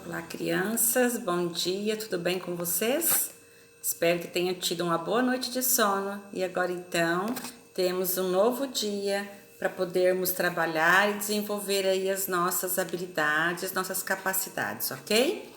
Olá, crianças, bom dia, tudo bem com vocês? Espero que tenham tido uma boa noite de sono e agora então temos um novo dia para podermos trabalhar e desenvolver aí as nossas habilidades, nossas capacidades, ok?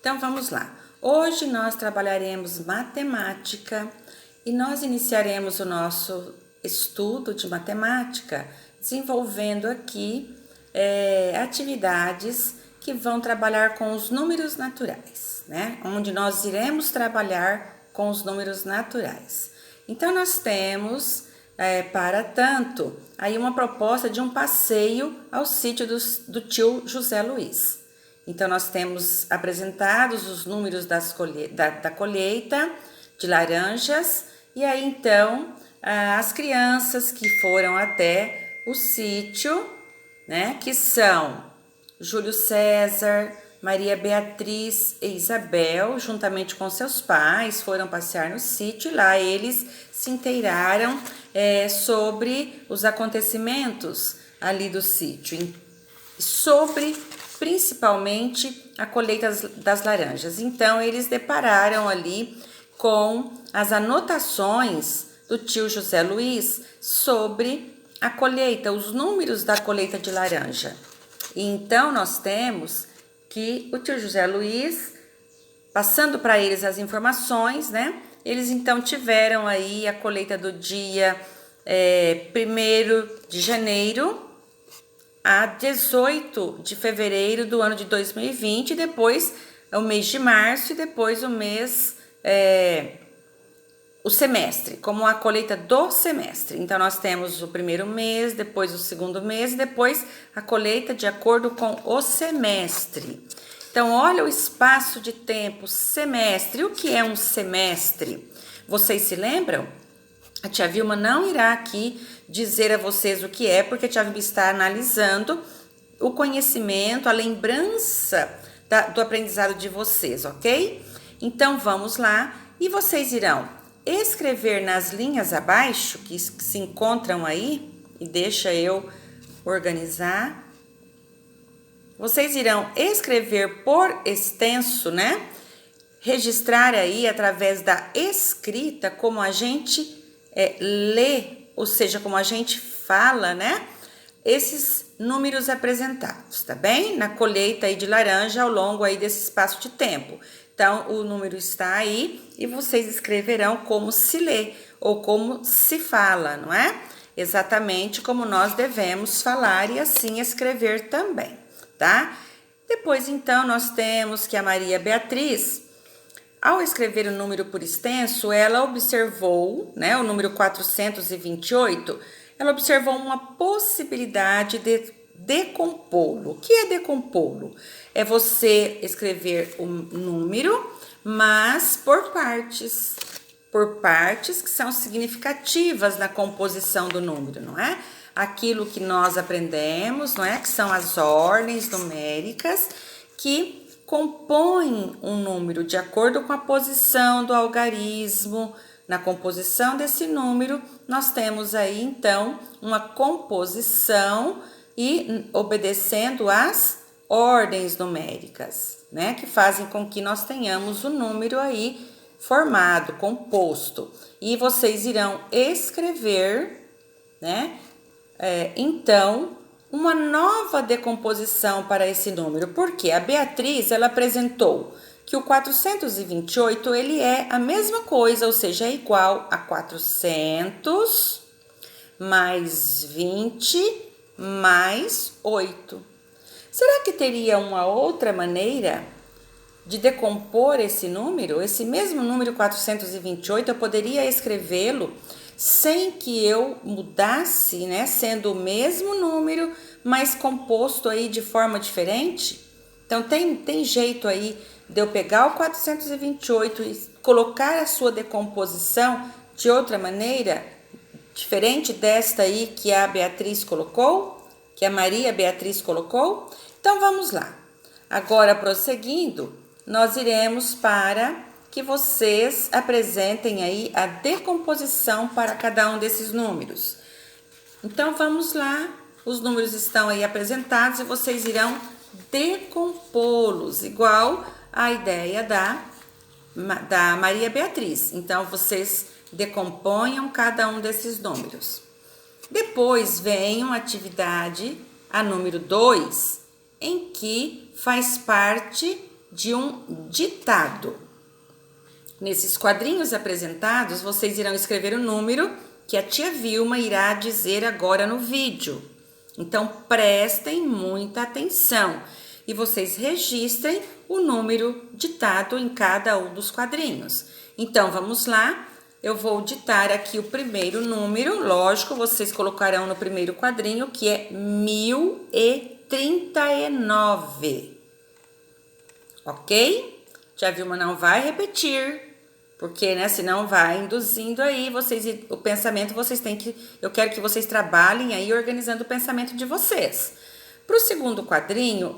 Então vamos lá. Hoje nós trabalharemos matemática e nós iniciaremos o nosso estudo de matemática desenvolvendo aqui atividades que vão trabalhar com os números naturais, né? Onde nós iremos trabalhar com os números naturais. Então, nós temos, para tanto, aí uma proposta de um passeio ao sítio do tio José Luiz. Então, nós temos apresentados os números da colheita de laranjas e aí, então, as crianças que foram até o sítio, né, que são Júlio César, Maria Beatriz e Isabel, juntamente com seus pais, foram passear no sítio e lá eles se inteiraram sobre os acontecimentos ali do sítio, sobre principalmente a colheita das laranjas. Então, eles depararam ali com as anotações do tio José Luiz sobre a colheita, os números da colheita de laranja. E então nós temos que o tio José Luiz, passando para eles as informações, né? Eles então tiveram aí a colheita do dia 1º de janeiro a 18 de fevereiro do ano de 2020, e depois o mês de março e depois o mês... o semestre, como a colheita do semestre. Então, nós temos o primeiro mês, depois o segundo mês e depois a colheita de acordo com o semestre. Então, olha o espaço de tempo, semestre. O que é um semestre? Vocês se lembram? A tia Vilma não irá aqui dizer a vocês o que é, porque a tia Vilma está analisando o conhecimento, a lembrança do aprendizado de vocês, ok? Então, vamos lá e vocês irão escrever nas linhas abaixo, que se encontram aí, e deixa eu organizar. Vocês irão escrever por extenso, né? Registrar aí através da escrita como a gente lê, ou seja, como a gente fala, né? Esses números apresentados, tá bem? Na colheita aí de laranja ao longo aí desse espaço de tempo. Então, o número está aí e vocês escreverão como se lê ou como se fala, não é? Exatamente como nós devemos falar e assim escrever também, tá? Depois, então, nós temos que a Maria Beatriz, ao escrever o número por extenso, ela observou, né, o número 428, ela observou uma possibilidade de decompô-lo. O que é decompô-lo? É você escrever um número, mas por partes que são significativas na composição do número, não é? Aquilo que nós aprendemos, não é? Que são as ordens numéricas que compõem um número de acordo com a posição do algarismo. Na composição desse número, nós temos aí, então, uma composição e obedecendo às ordens numéricas, né? Que fazem com que nós tenhamos o número aí formado, composto. E vocês irão escrever, né? Então, uma nova decomposição para esse número. Porque a Beatriz, ela apresentou que o 428, ele é a mesma coisa, ou seja, é igual a 400 mais 20 mais 8. Será que teria uma outra maneira de decompor esse número? Esse mesmo número 428, eu poderia escrevê-lo sem que eu mudasse, né? Sendo o mesmo número, mas composto aí de forma diferente? Então, tem jeito aí de eu pegar o 428 e colocar a sua decomposição de outra maneira, diferente desta aí que a Beatriz colocou, que a Maria Beatriz colocou? Então, vamos lá. Agora, prosseguindo, nós iremos para que vocês apresentem aí a decomposição para cada um desses números. Então, vamos lá. Os números estão aí apresentados e vocês irão decompô-los, igual a ideia da Maria Beatriz. Então, vocês decomponham cada um desses números. Depois vem uma atividade, a número 2, em que faz parte de um ditado. Nesses quadrinhos apresentados, vocês irão escrever o número que a tia Vilma irá dizer agora no vídeo. Então, prestem muita atenção e vocês registrem o número ditado em cada um dos quadrinhos. Então, vamos lá. Eu vou ditar aqui o primeiro número, lógico, vocês colocarão no primeiro quadrinho, que é 1039. Ok? Tia Vilma não vai repetir, porque, né, senão vai induzindo aí, o pensamento vocês têm que, eu quero que vocês trabalhem aí organizando o pensamento de vocês. Para o segundo quadrinho,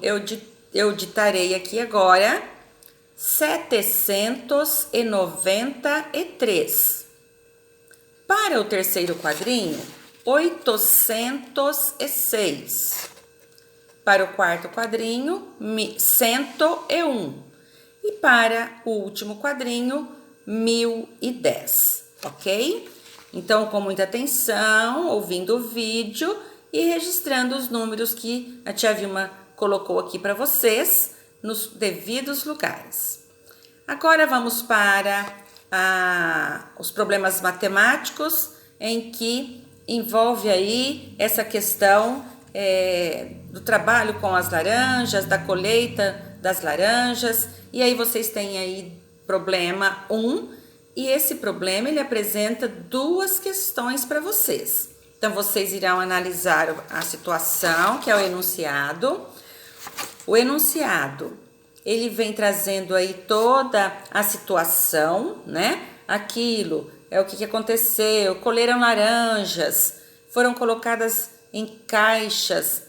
eu ditarei aqui agora 793. Para o terceiro quadrinho, 806. Para o quarto quadrinho, 101. E para o último quadrinho, 1010, ok? Então, com muita atenção, ouvindo o vídeo e registrando os números que a tia Vilma colocou aqui para vocês nos devidos lugares. Agora vamos para os problemas matemáticos, em que envolve aí essa questão do trabalho com as laranjas, da colheita das laranjas. E aí vocês têm aí problema 1, e esse problema ele apresenta duas questões para vocês. Então, vocês irão analisar a situação, que é o enunciado. O enunciado, ele vem trazendo aí toda a situação, né? Aquilo é o que aconteceu, colheram laranjas, foram colocadas em caixas,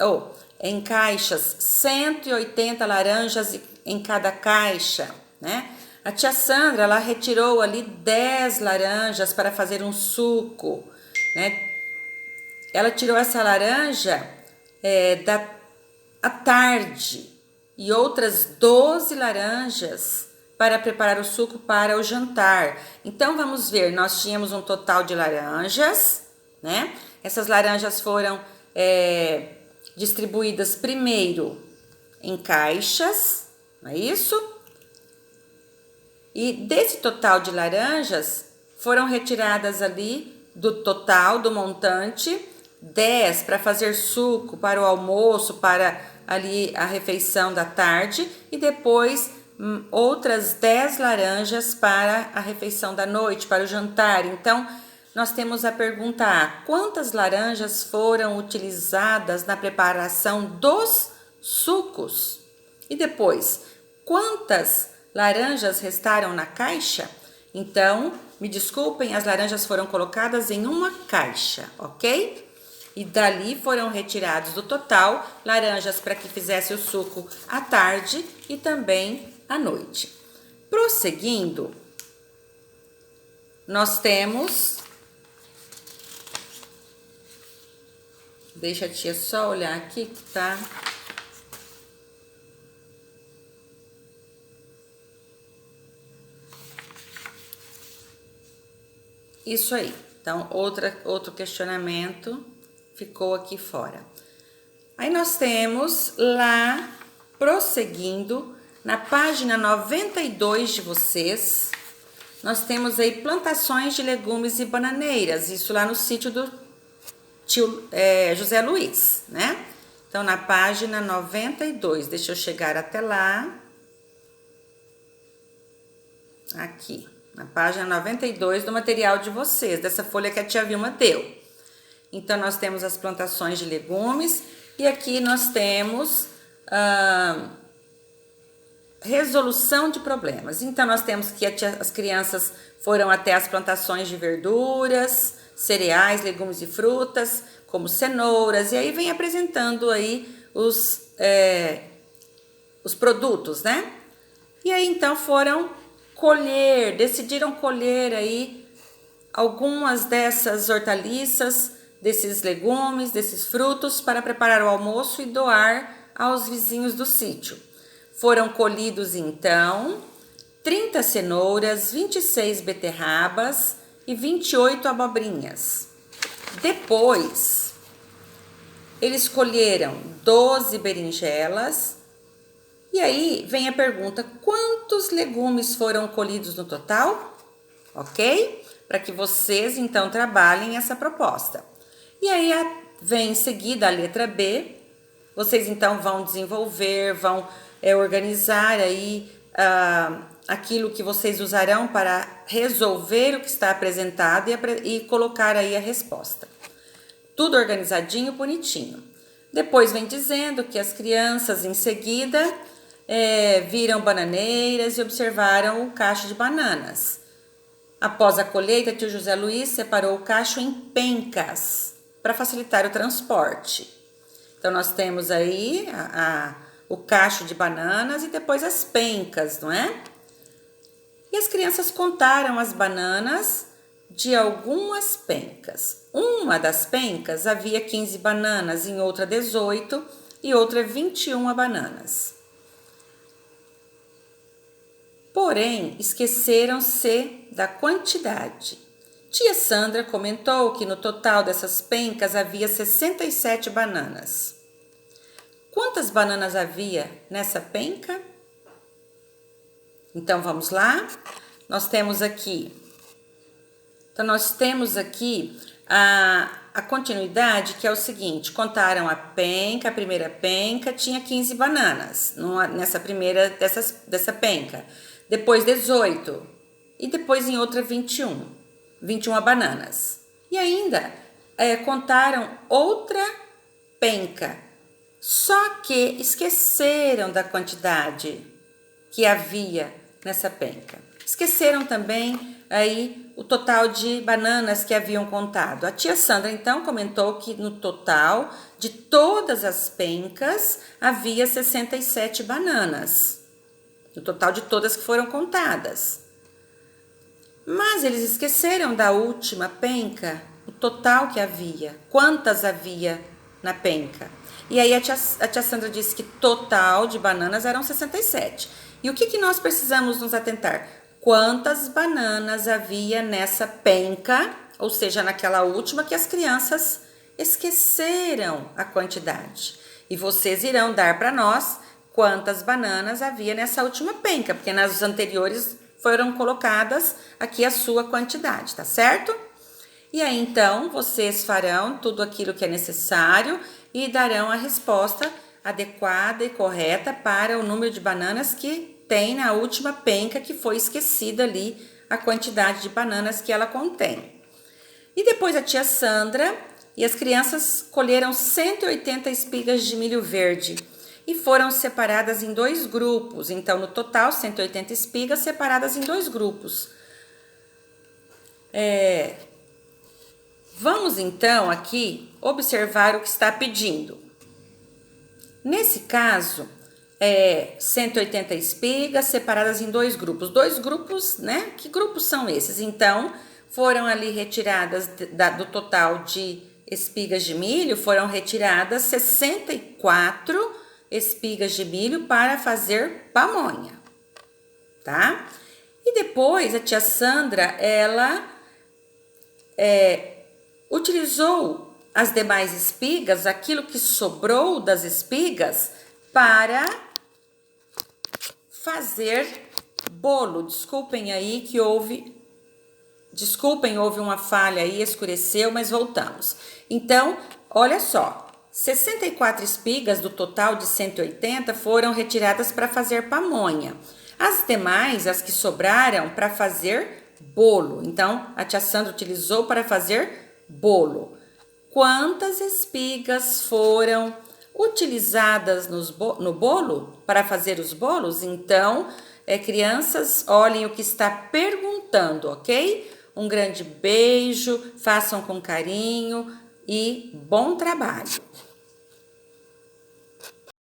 180 laranjas em cada caixa, né? A tia Sandra, ela retirou ali 10 laranjas para fazer um suco, né? Ela tirou essa laranja à tarde e outras 12 laranjas para preparar o suco para o jantar. Então, vamos ver, nós tínhamos um total de laranjas, né? Essas laranjas foram distribuídas primeiro em caixas, não é isso? E desse total de laranjas, foram retiradas ali do total, do montante, 10 para fazer suco para o almoço, para ali a refeição da tarde, e depois outras 10 laranjas para a refeição da noite, para o jantar. Então, nós temos a pergunta A: quantas laranjas foram utilizadas na preparação dos sucos? E depois, quantas laranjas restaram na caixa? Então, me desculpem, as laranjas foram colocadas em uma caixa, ok? E dali foram retirados do total laranjas para que fizesse o suco à tarde e também à noite. Prosseguindo, nós temos... Deixa a tia só olhar aqui que tá... Isso aí. Então, outro questionamento ficou aqui fora. Aí nós temos lá, prosseguindo, na página 92 de vocês, nós temos aí plantações de legumes e bananeiras, isso lá no sítio do tio José Luiz, né? Então, na página 92, deixa eu chegar até lá. Aqui, na página 92 do material de vocês, dessa folha que a tia Vilma deu. Então, nós temos as plantações de legumes e aqui nós temos resolução de problemas. Então, nós temos que as crianças foram até as plantações de verduras, cereais, legumes e frutas, como cenouras, e aí vem apresentando aí os produtos, né? E aí, então, decidiram colher aí algumas dessas hortaliças, desses legumes, desses frutos, para preparar o almoço e doar aos vizinhos do sítio. Foram colhidos, então, 30 cenouras, 26 beterrabas e 28 abobrinhas. Depois, eles colheram 12 berinjelas. E aí vem a pergunta: quantos legumes foram colhidos no total? Ok? Para que vocês então trabalhem essa proposta. E aí vem em seguida a letra B. Vocês então vão desenvolver, vão organizar aí aquilo que vocês usarão para resolver o que está apresentado e colocar aí a resposta. Tudo organizadinho, bonitinho. Depois vem dizendo que as crianças em seguida viram bananeiras e observaram o cacho de bananas. Após a colheita, tio José Luiz separou o cacho em pencas para facilitar o transporte. Então, nós temos aí o cacho de bananas e depois as pencas, não é? E as crianças contaram as bananas de algumas pencas. Uma das pencas havia 15 bananas, em outra 18 e outra 21 bananas. Porém, esqueceram-se da quantidade. Tia Sandra comentou que no total dessas pencas havia 67 bananas. Quantas bananas havia nessa penca? Então, vamos lá. Nós temos aqui a continuidade, que é o seguinte: contaram a primeira penca tinha 15 bananas nessa primeira dessa penca. Depois 18 e depois em outra 21 bananas. E ainda contaram outra penca, só que esqueceram da quantidade que havia nessa penca. Esqueceram também aí o total de bananas que haviam contado. A tia Sandra então comentou que no total de todas as pencas havia 67 bananas. No total de todas que foram contadas. Mas eles esqueceram da última penca, o total que havia. Quantas havia na penca? E aí a tia Sandra disse que total de bananas eram 67. E o que nós precisamos nos atentar? Quantas bananas havia nessa penca, ou seja, naquela última que as crianças esqueceram a quantidade. E vocês irão dar para nós quantas bananas havia nessa última penca, porque nas anteriores foram colocadas aqui a sua quantidade, tá certo? E aí, então, vocês farão tudo aquilo que é necessário e darão a resposta adequada e correta para o número de bananas que tem na última penca, que foi esquecida ali a quantidade de bananas que ela contém. E depois a tia Sandra e as crianças colheram 180 espigas de milho verde e foram separadas em 2 grupos. Então, no total, 180 espigas separadas em 2 grupos. Vamos, então, aqui observar o que está pedindo. Nesse caso, 180 espigas separadas em 2 grupos. 2 grupos, né? Que grupos são esses? Então, foram ali retiradas do total de espigas de milho, foram retiradas 64 espigas de milho para fazer pamonha, tá? E depois a tia Sandra, ela utilizou as demais espigas, aquilo que sobrou das espigas, para fazer bolo. Desculpem, houve uma falha aí, escureceu, mas voltamos. Então, olha só. 64 espigas do total de 180 foram retiradas para fazer pamonha. As demais, as que sobraram, para fazer bolo. Então, a tia Sandra utilizou para fazer bolo. Quantas espigas foram utilizadas no bolo para fazer os bolos? Então, crianças, olhem o que está perguntando, ok? Um grande beijo, façam com carinho e bom trabalho!